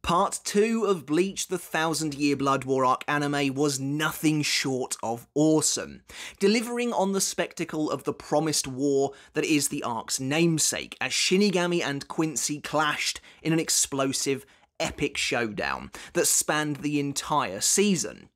Part 2 of Bleach the Thousand Year Blood War arc anime was nothing short of awesome, delivering on the spectacle of the promised war that is the arc's namesake, as Shinigami and Quincy clashed in an explosive, epic showdown that spanned the entire season.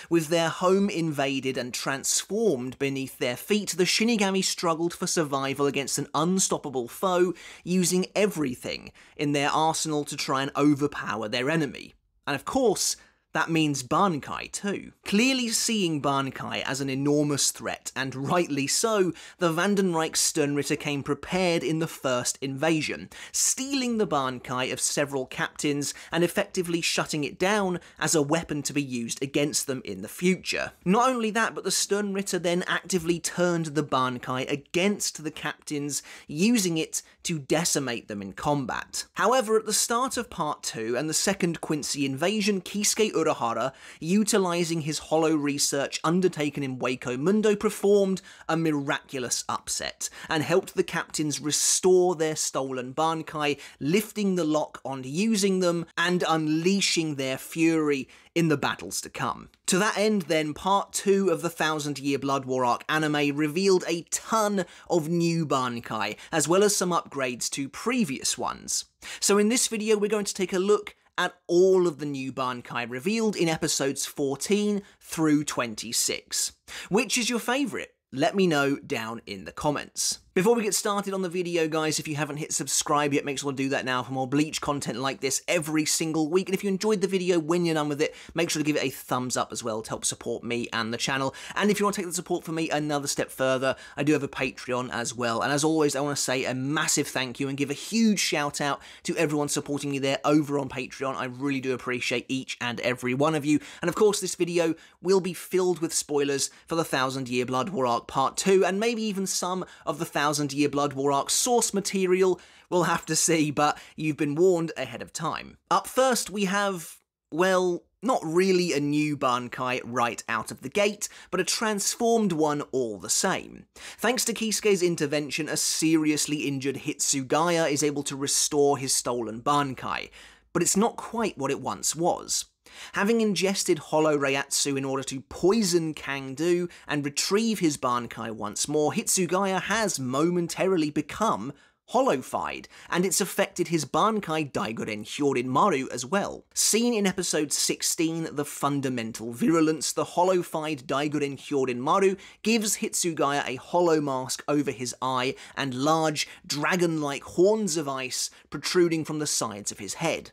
With their home invaded and transformed beneath their feet, the Shinigami struggled for survival against an unstoppable foe, using everything in their arsenal to try and overpower their enemy. And of course, that means Bankai too. Clearly seeing Bankai as an enormous threat, and rightly so, the Vandenreich sternritter came prepared in the first invasion, stealing the Bankai of several captains and effectively shutting it down as a weapon to be used against them in the future. Not only that, but the sternritter then actively turned the Bankai against the captains, using it to decimate them in combat. However, at the start of Part 2 and the second Quincy invasion, Kisuke Urahara, utilising his hollow research undertaken in Waco Mundo, performed a miraculous upset and helped the captains restore their stolen Bankai, lifting the lock on using them and unleashing their fury in the battles to come. To that end then, Part 2 of the Thousand Year Blood War arc anime revealed a ton of new Bankai, as well as some upgrades to previous ones. So in this video we're going to take a look at all of the new Bankai revealed in episodes 14 through 26. Which is your favourite? Let me know down in the comments. Before we get started on the video, guys, if you haven't hit subscribe yet, make sure to do that now for more Bleach content like this every single week. And if you enjoyed the video when you're done with it, make sure to give it a thumbs up as well to help support me and the channel. And if you want to take the support for me another step further, I do have a Patreon as well. And as always, I want to say a massive thank you and give a huge shout out to everyone supporting me there over on Patreon. I really do appreciate each and every one of you. And of course, this video will be filled with spoilers for the Thousand Year Blood War arc Part 2, and maybe even some of the Thousand Year Blood War arc source material. We'll have to see, but you've been warned ahead of time. Up first, we have, well, not really a new Bankai right out of the gate, but a transformed one all the same. Thanks to Kisuke's intervention, a seriously injured Hitsugaya is able to restore his stolen Bankai, but it's not quite what it once was. Having ingested Hollow Reiatsu in order to poison Kangdu and retrieve his Bankai once more, Hitsugaya has momentarily become Hollowfied, and it's affected his Bankai Daiguren Hyourinmaru as well. Seen in episode 16, The Fundamental Virulence, the Hollowfied Daiguren Hyourinmaru gives Hitsugaya a hollow mask over his eye and large, dragon-like horns of ice protruding from the sides of his head.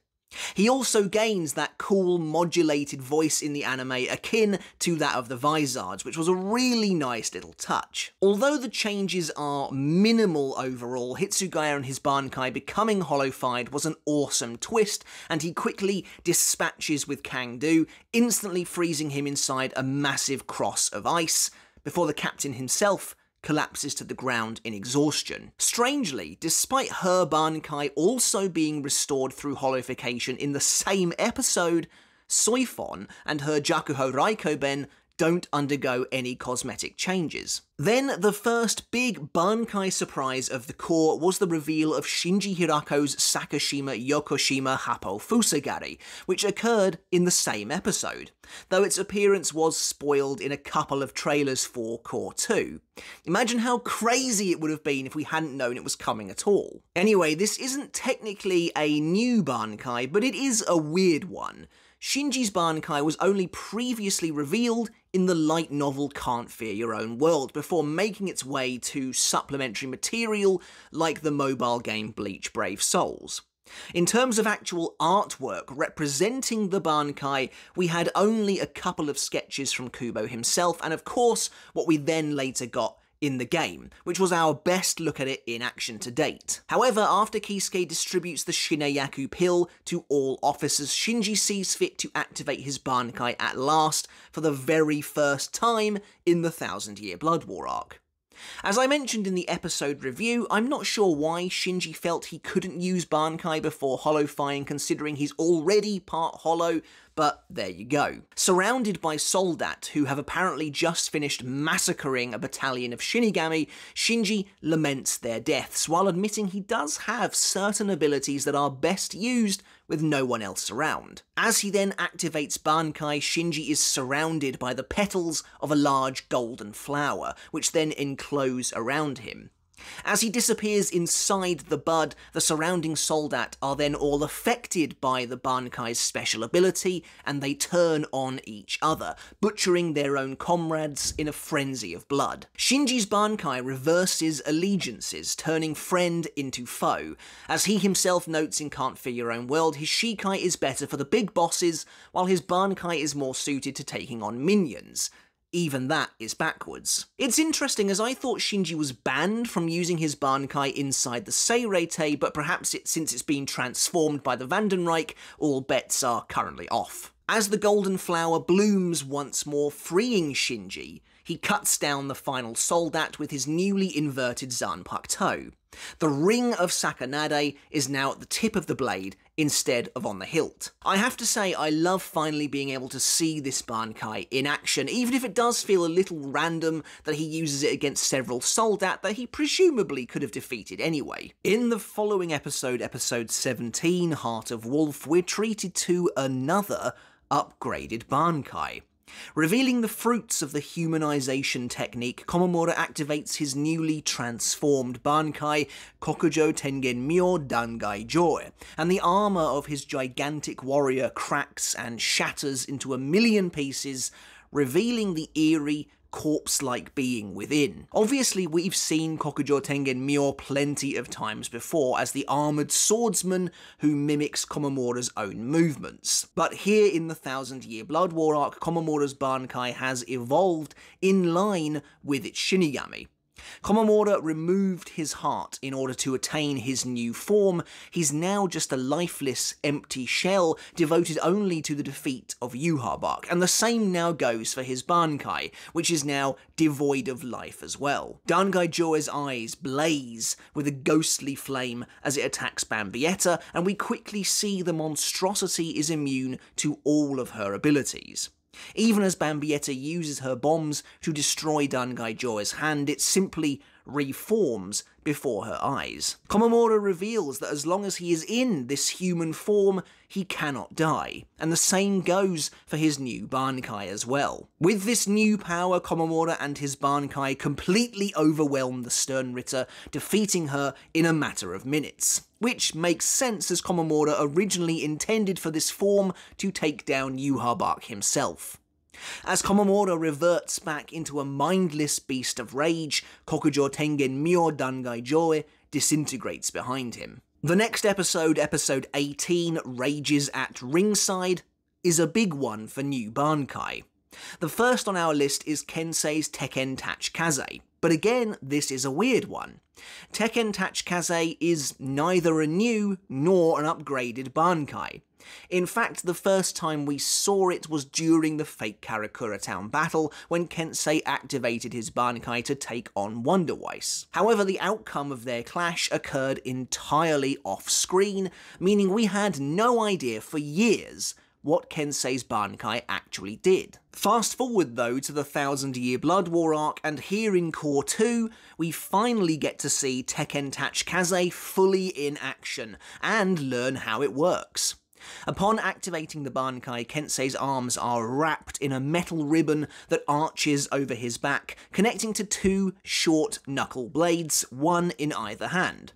He also gains that cool modulated voice in the anime akin to that of the Vizards, which was a really nice little touch. Although the changes are minimal overall, Hitsugaya and his Bankai becoming Hollowfied was an awesome twist, and he quickly dispatches with Kangdu, instantly freezing him inside a massive cross of ice, before the captain himself collapses to the ground in exhaustion. Strangely, despite her Bankai also being restored through hollowification in the same episode, Soifon and her Jakuho Raikoben don't undergo any cosmetic changes. Then, the first big Bankai surprise of the core was the reveal of Shinji Hirako's Sakashima Yokoshima Happo Fusagari, which occurred in the same episode, though its appearance was spoiled in a couple of trailers for Core 2. Imagine how crazy it would have been if we hadn't known it was coming at all. Anyway, this isn't technically a new Bankai, but it is a weird one. Shinji's Bankai was only previously revealed in the light novel Can't Fear Your Own World, before making its way to supplementary material like the mobile game Bleach Brave Souls. In terms of actual artwork representing the Bankai, we had only a couple of sketches from Kubo himself, and of course what we then later got in the game, which was our best look at it in action to date. However, after Kisuke distributes the Shineyaku pill to all officers, Shinji sees fit to activate his Bankai at last for the very first time in the Thousand Year Blood War arc. As I mentioned in the episode review, I'm not sure why Shinji felt he couldn't use Bankai before Hollowfying, considering he's already part Hollow, but there you go. Surrounded by soldat who have apparently just finished massacring a battalion of Shinigami, Shinji laments their deaths while admitting he does have certain abilities that are best used with no one else around. As he then activates Bankai, Shinji is surrounded by the petals of a large golden flower, which then enclose around him. As he disappears inside the bud, the surrounding soldat are then all affected by the Bankai's special ability, and they turn on each other, butchering their own comrades in a frenzy of blood. Shinji's Bankai reverses allegiances, turning friend into foe. As he himself notes in Can't Fear Your Own World, his Shikai is better for the big bosses, while his Bankai is more suited to taking on minions. Even that is backwards. It's interesting, as I thought Shinji was banned from using his Bankai inside the Seirete, but perhaps since it's been transformed by the Vandenreich, all bets are currently off. As the golden flower blooms once more, freeing Shinji, he cuts down the final soldat with his newly inverted Zanpakuto. The ring of Sakanade is now at the tip of the blade instead of on the hilt. I have to say, I love finally being able to see this Bankai in action, even if it does feel a little random that he uses it against several soldat that he presumably could have defeated anyway. In the following episode, episode 17, Heart of Wolf, we're treated to another upgraded Bankai. Revealing the fruits of the humanization technique, Komamura activates his newly transformed Bankai, Kokujo Tengen Myo Dangai Joue, and the armor of his gigantic warrior cracks and shatters into a million pieces, revealing the eerie, corpse-like being within. Obviously, we've seen Kokujo Tengen Myo plenty of times before as the armoured swordsman who mimics Komamura's own movements. But here in the 1000-Year Blood War arc, Komamura's Bankai has evolved in line with its Shinigami. Komamura removed his heart in order to attain his new form. He's now just a lifeless, empty shell devoted only to the defeat of Yhwach, and the same now goes for his Bankai, which is now devoid of life as well. Dangai Joue's eyes blaze with a ghostly flame as it attacks Bambietta, and we quickly see the monstrosity is immune to all of her abilities. Even as Bambietta uses her bombs to destroy Dangai Joue's hand, it simply reforms before her eyes. Komamura reveals that as long as he is in this human form, he cannot die, and the same goes for his new Bankai as well. With this new power, Komamura and his Bankai completely overwhelm the Sternritter, defeating her in a matter of minutes. Which makes sense, as Komamura originally intended for this form to take down Yhwach himself. As Komamura reverts back into a mindless beast of rage, Kokujo Tengen Myo Dangai Joue disintegrates behind him. The next episode, episode 18, Rages at Ringside, is a big one for new Bankai. The first on our list is Kensei's Tekken Tachikaze, but again, this is a weird one. Tekken Tachikaze is neither a new nor an upgraded Bankai. In fact, the first time we saw it was during the fake Karakura Town battle, when Kensei activated his Bankai to take on Wonder Weiss. However, the outcome of their clash occurred entirely off-screen, meaning we had no idea for years what Kensei's Bankai actually did. Fast forward though to the 1000-Year Blood War arc, and here in Core 2, we finally get to see Tekken Tachikaze fully in action, and learn how it works. Upon activating the Bankai, Kensei's arms are wrapped in a metal ribbon that arches over his back, connecting to two short knuckle blades, one in either hand.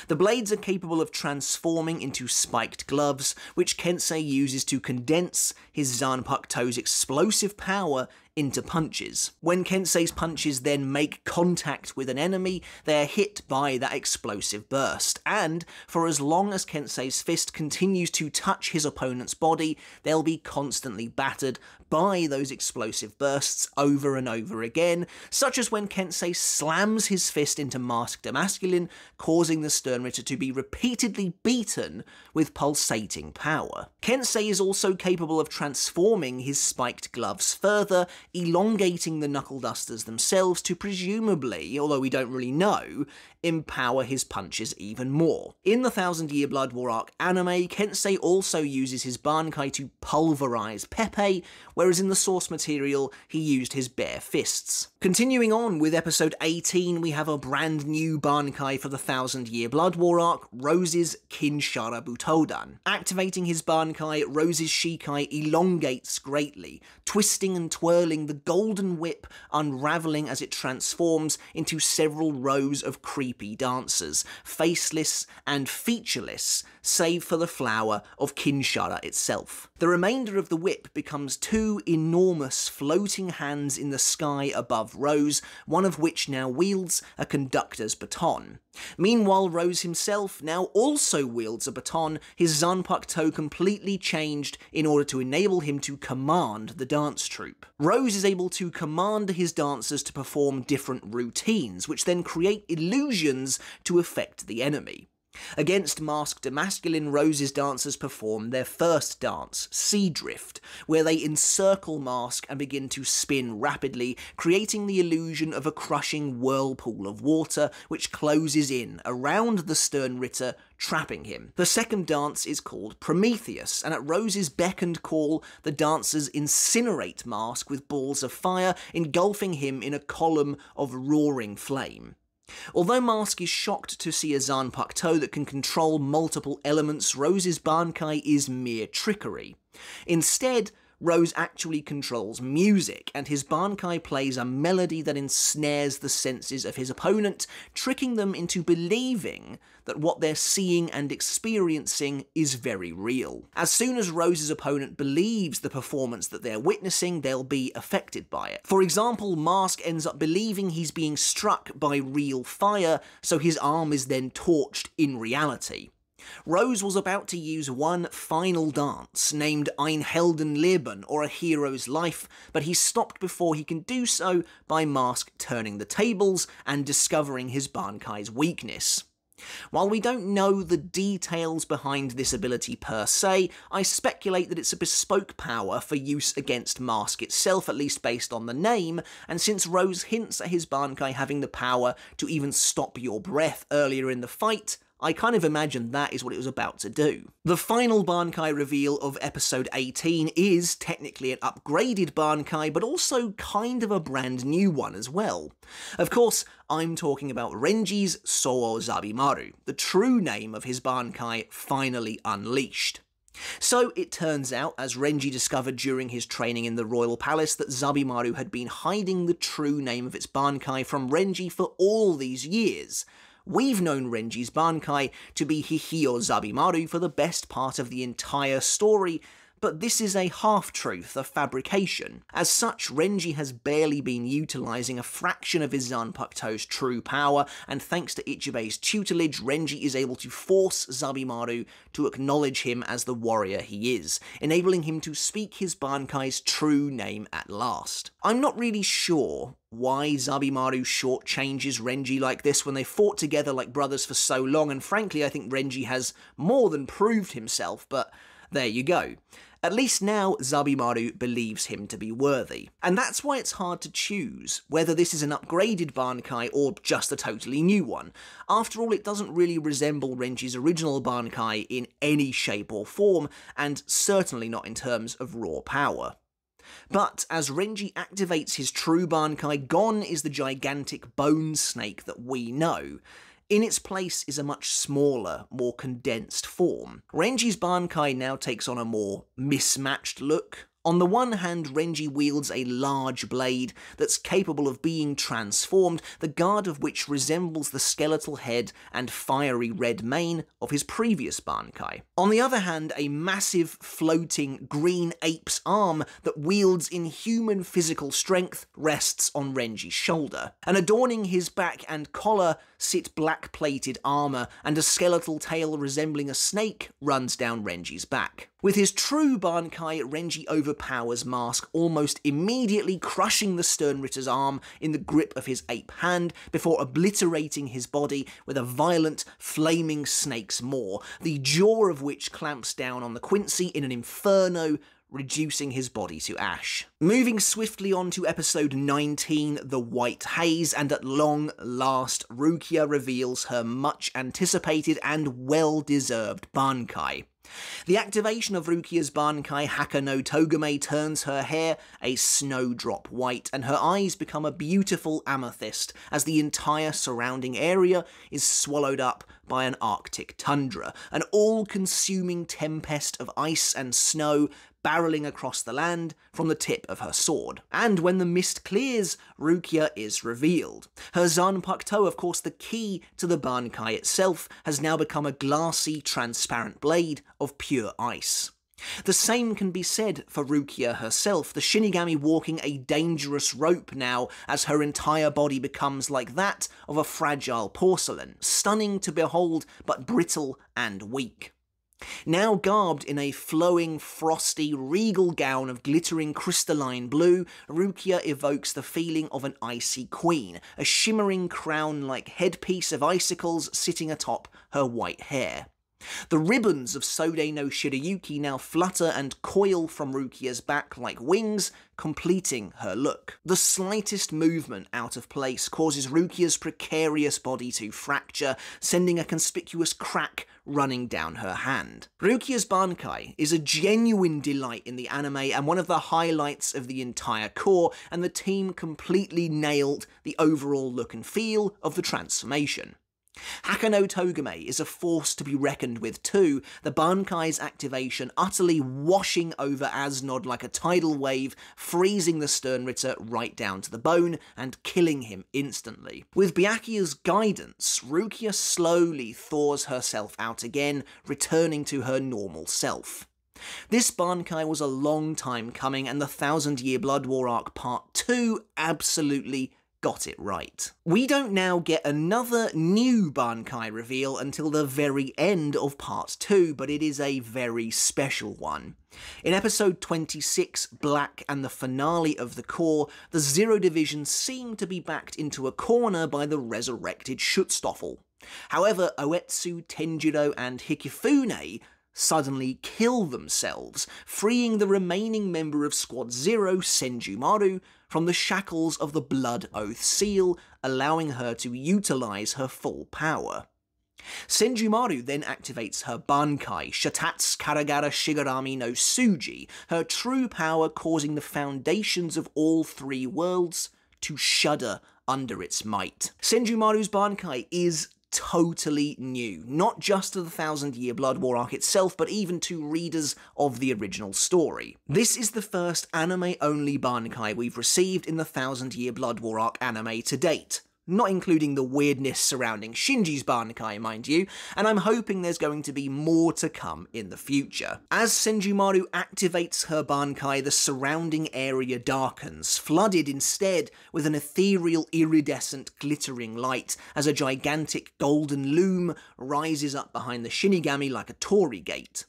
The blades are capable of transforming into spiked gloves, which Kensei uses to condense his Zanpakuto's explosive power into punches. When Kensei's punches then make contact with an enemy, they are hit by that explosive burst, and for as long as Kensei's fist continues to touch his opponent's body, they'll be constantly battered by those explosive bursts over and over again, such as when Kensei slams his fist into Masked Masculine, causing the a sternritter to be repeatedly beaten with pulsating power. Kensei is also capable of transforming his spiked gloves further, elongating the knuckle dusters themselves to presumably, although we don't really know, empower his punches even more. In the Thousand Year Blood War arc anime, Kensei also uses his Bankai to pulverize Pepe, whereas in the source material, he used his bare fists. Continuing on with episode 18, we have a brand new Bankai for the Thousand Year Blood War arc, Rose's Kinshara Butodan. Activating his Bankai, Rose's Shikai elongates greatly, twisting and twirling the golden whip, unraveling as it transforms into several rows of creepy dancers, faceless and featureless, save for the flower of Kinshara itself. The remainder of the whip becomes two enormous floating hands in the sky above Rose, one of which now wields a conductor's baton. Meanwhile, Rose himself now also wields a baton, his Zanpakuto completely changed in order to enable him to command the dance troupe. Rose is able to command his dancers to perform different routines, which then create illusions to affect the enemy. Against masked masculine, Rose's dancers perform their first dance, Sea Drift, where they encircle Mask and begin to spin rapidly, creating the illusion of a crushing whirlpool of water which closes in around the sternritter, trapping him. The second dance is called Prometheus, and at Rose's beck and call, the dancers incinerate Mask with balls of fire, engulfing him in a column of roaring flame. Although Mask is shocked to see a Zanpakuto that can control multiple elements, Rose's Bankai is mere trickery. Instead, Rose actually controls music, and his Bankai plays a melody that ensnares the senses of his opponent, tricking them into believing that what they're seeing and experiencing is very real. As soon as Rose's opponent believes the performance that they're witnessing, they'll be affected by it. For example, Mask ends up believing he's being struck by real fire, so his arm is then torched in reality. Rose was about to use one final dance, named Ein Heldenleben, or A Hero's Life, but he's stopped before he can do so by Mask turning the tables and discovering his Bankai's weakness. While we don't know the details behind this ability per se, I speculate that it's a bespoke power for use against Mask itself, at least based on the name, and since Rose hints at his Bankai having the power to even stop your breath earlier in the fight, I kind of imagine that is what it was about to do. The final Bankai reveal of episode 18 is technically an upgraded Bankai, but also kind of a brand new one as well. Of course, I'm talking about Renji's Sou Zabimaru, the true name of his Bankai finally unleashed. So it turns out, as Renji discovered during his training in the Royal Palace, that Zabimaru had been hiding the true name of its Bankai from Renji for all these years. We've known Renji's Bankai to be Hihio Zabimaru for the best part of the entire story, but this is a half-truth, a fabrication. As such, Renji has barely been utilising a fraction of his Zanpakuto's true power, and thanks to Ichibe's tutelage, Renji is able to force Zabimaru to acknowledge him as the warrior he is, enabling him to speak his Bankai's true name at last. I'm not really sure why Zabimaru shortchanges Renji like this when they fought together like brothers for so long, and frankly I think Renji has more than proved himself, but there you go. At least now, Zabimaru believes him to be worthy. And that's why it's hard to choose whether this is an upgraded Bankai or just a totally new one. After all, it doesn't really resemble Renji's original Bankai in any shape or form, and certainly not in terms of raw power. But as Renji activates his true Bankai, gone is the gigantic bone snake that we know. In its place is a much smaller, more condensed form. Renji's Bankai now takes on a more mismatched look. On the one hand, Renji wields a large blade that's capable of being transformed, the guard of which resembles the skeletal head and fiery red mane of his previous Bankai. On the other hand, a massive, floating, green ape's arm that wields inhuman physical strength rests on Renji's shoulder. And adorning his back and collar sit black-plated armour, and a skeletal tail resembling a snake runs down Renji's back. With his true Bankai, Renji overpowers Mask, almost immediately crushing the sternritter's arm in the grip of his ape hand before obliterating his body with a violent, flaming snake's maw, the jaw of which clamps down on the Quincy in an inferno, reducing his body to ash. Moving swiftly on to episode 19, The White Haze, and at long last, Rukia reveals her much anticipated and well-deserved Bankai. The activation of Rukia's Bankai Hakka no Togame turns her hair a snowdrop white, and her eyes become a beautiful amethyst as the entire surrounding area is swallowed up by an Arctic tundra, an all-consuming tempest of ice and snow barreling across the land from the tip of her sword. And when the mist clears, Rukia is revealed. Her Zanpakuto, of course the key to the Bankai itself, has now become a glassy, transparent blade of pure ice. The same can be said for Rukia herself, the Shinigami walking a dangerous rope now as her entire body becomes like that of a fragile porcelain, stunning to behold but brittle and weak. Now garbed in a flowing, frosty, regal gown of glittering crystalline blue, Rukia evokes the feeling of an icy queen, a shimmering crown-like headpiece of icicles sitting atop her white hair. The ribbons of Sode no Shirayuki now flutter and coil from Rukia's back like wings, completing her look. The slightest movement out of place causes Rukia's precarious body to fracture, sending a conspicuous crack running down her hand. Rukia's Bankai is a genuine delight in the anime and one of the highlights of the entire core, and the team completely nailed the overall look and feel of the transformation. Hakka no Togame is a force to be reckoned with too, the Bankai's activation utterly washing over Asnod like a tidal wave, freezing the sternritter right down to the bone and killing him instantly. With Byakuya's guidance, Rukia slowly thaws herself out again, returning to her normal self. This Bankai was a long time coming, and the 1000-Year Blood War Arc Part 2 absolutely got it right. We don't now get another new Bankai reveal until the very end of Part 2, but it is a very special one. In episode 26, Black and the finale of the core, the Zero Division seem to be backed into a corner by the resurrected Schutzstaffel. However, Oetsu, Tenjiro and Hikifune suddenly kill themselves, freeing the remaining member of Squad Zero, Senjumaru, from the shackles of the Blood Oath seal, allowing her to utilise her full power. Senjumaru then activates her Bankai, Shatatsu Karagara Shigarami no Tsuji, her true power causing the foundations of all three worlds to shudder under its might. Senjumaru's Bankai is totally new, not just to the 1000-Year Blood War arc itself, but even to readers of the original story. This is the first anime-only Bankai we've received in the 1000-Year Blood War arc anime to date. Not including the weirdness surrounding Shinji's Bankai, mind you, and I'm hoping there's going to be more to come in the future. As Senjumaru activates her Bankai, the surrounding area darkens, flooded instead with an ethereal, iridescent, glittering light, as a gigantic golden loom rises up behind the Shinigami like a torii gate.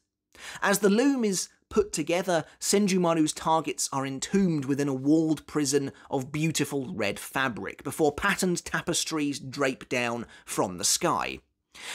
As the loom is put together, Senjumaru's targets are entombed within a walled prison of beautiful red fabric, before patterned tapestries drape down from the sky.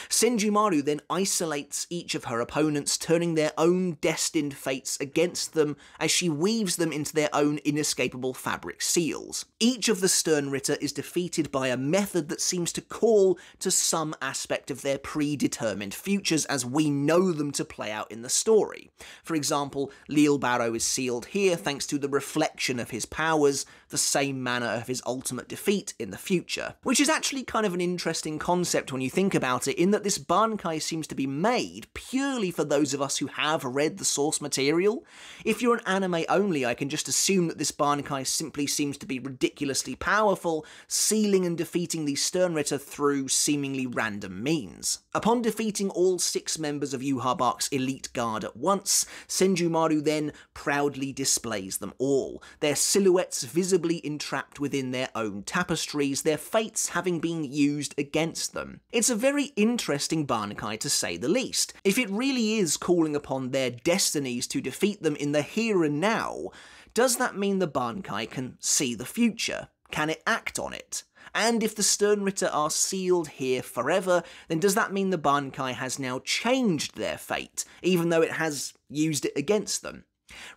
Senjumaru then isolates each of her opponents, turning their own destined fates against them as she weaves them into their own inescapable fabric seals. Each of the sternritter is defeated by a method that seems to call to some aspect of their predetermined futures as we know them to play out in the story. For example, Leelbaro is sealed here thanks to the reflection of his powers, the same manner of his ultimate defeat in the future. Which is actually kind of an interesting concept when you think about it, in that this Bankai seems to be made purely for those of us who have read the source material. If you're an anime only, I can just assume that this Bankai simply seems to be ridiculously powerful, sealing and defeating the sternritter through seemingly random means. Upon defeating all 6 members of Yhwach's elite guard at once, Senjumaru then proudly displays them all, their silhouettes visibly entrapped within their own tapestries, their fates having been used against them. It's a very interesting Bankai to say the least. If it really is calling upon their destinies to defeat them in the here and now, does that mean the Bankai can see the future? Can it act on it? And if the sternritter are sealed here forever, then does that mean the Bankai has now changed their fate, even though it has used it against them?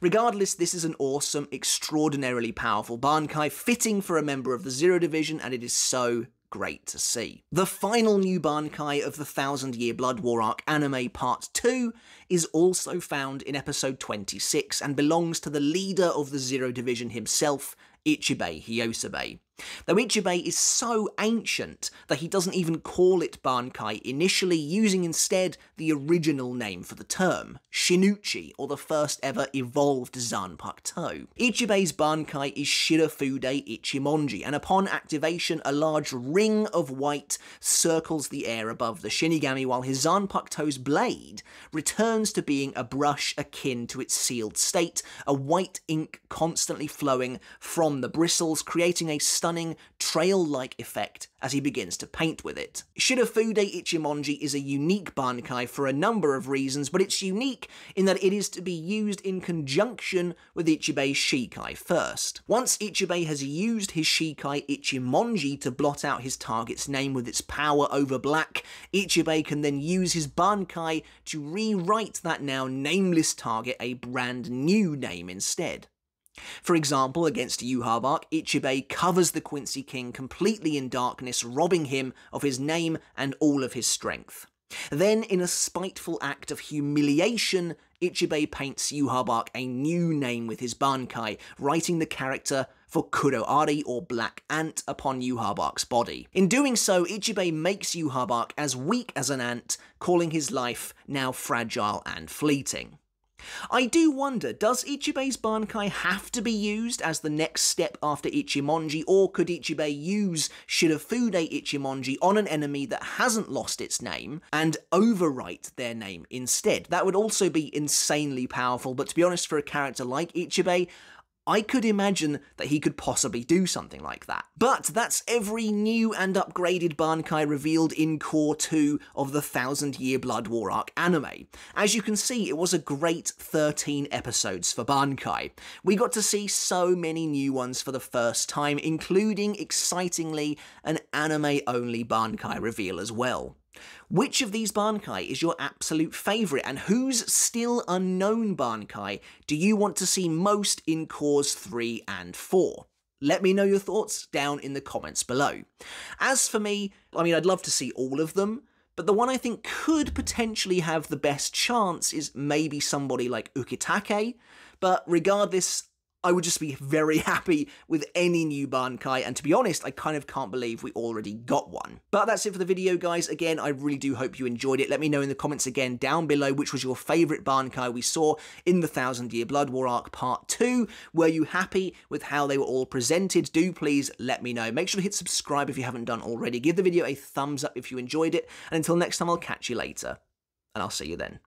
Regardless, this is an awesome, extraordinarily powerful Bankai, fitting for a member of the Zero Division, and it is so great to see. The final new Bankai of the 1000-Year Blood War Arc anime Part 2 is also found in episode 26 and belongs to the leader of the Zero Division himself, Ichibei Hyosabe. Though Ichibei is so ancient that he doesn't even call it Bankai initially, using instead the original name for the term, Shinuchi, or the first ever evolved Zanpakuto. Ichibei's Bankai is Shirafude Ichimonji, and upon activation a large ring of white circles the air above the Shinigami, while his Zanpakuto's blade returns to being a brush akin to its sealed state, a white ink constantly flowing from the bristles, creating a stunning trail-like effect as he begins to paint with it. Shirafude Ichimonji is a unique Bankai for a number of reasons, but it's unique in that it is to be used in conjunction with Ichibei's Shikai first. Once Ichibei has used his Shikai Ichimonji to blot out his target's name with its power over black, Ichibei can then use his Bankai to rewrite that now nameless target a brand new name instead. For example, against Yhwach, Ichibei covers the Quincy King completely in darkness, robbing him of his name and all of his strength. Then, in a spiteful act of humiliation, Ichibei paints Yhwach a new name with his Bankai, writing the character for Kuroari, or Black Ant, upon Yhwach's body. In doing so, Ichibei makes Yhwach as weak as an ant, calling his life now fragile and fleeting. I do wonder, does Ichibei's Bankai have to be used as the next step after Ichimonji, or could Ichibei use Shirafude Ichimonji on an enemy that hasn't lost its name and overwrite their name instead? That would also be insanely powerful, but to be honest, for a character like Ichibei, I could imagine that he could possibly do something like that. But that's every new and upgraded Bankai revealed in Core 2 of the 1000-Year Blood War Arc anime. As you can see, it was a great 13 episodes for Bankai. We got to see so many new ones for the first time, including, excitingly, an anime-only Bankai reveal as well. Which of these Bankai is your absolute favourite, and whose still unknown Bankai do you want to see most in Cores 3 and 4? Let me know your thoughts down in the comments below. As for me, I'd love to see all of them, but the one I think could potentially have the best chance is maybe somebody like Ukitake, but regardless, I would just be very happy with any new Bankai, and to be honest, I kind of can't believe we already got one. But that's it for the video, guys. Again, I really do hope you enjoyed it. Let me know in the comments again down below which was your favourite Bankai we saw in the 1000-Year Blood War Arc Part 2. Were you happy with how they were all presented? Do please let me know. Make sure to hit subscribe if you haven't done already. Give the video a thumbs up if you enjoyed it, and until next time, I'll catch you later, and I'll see you then.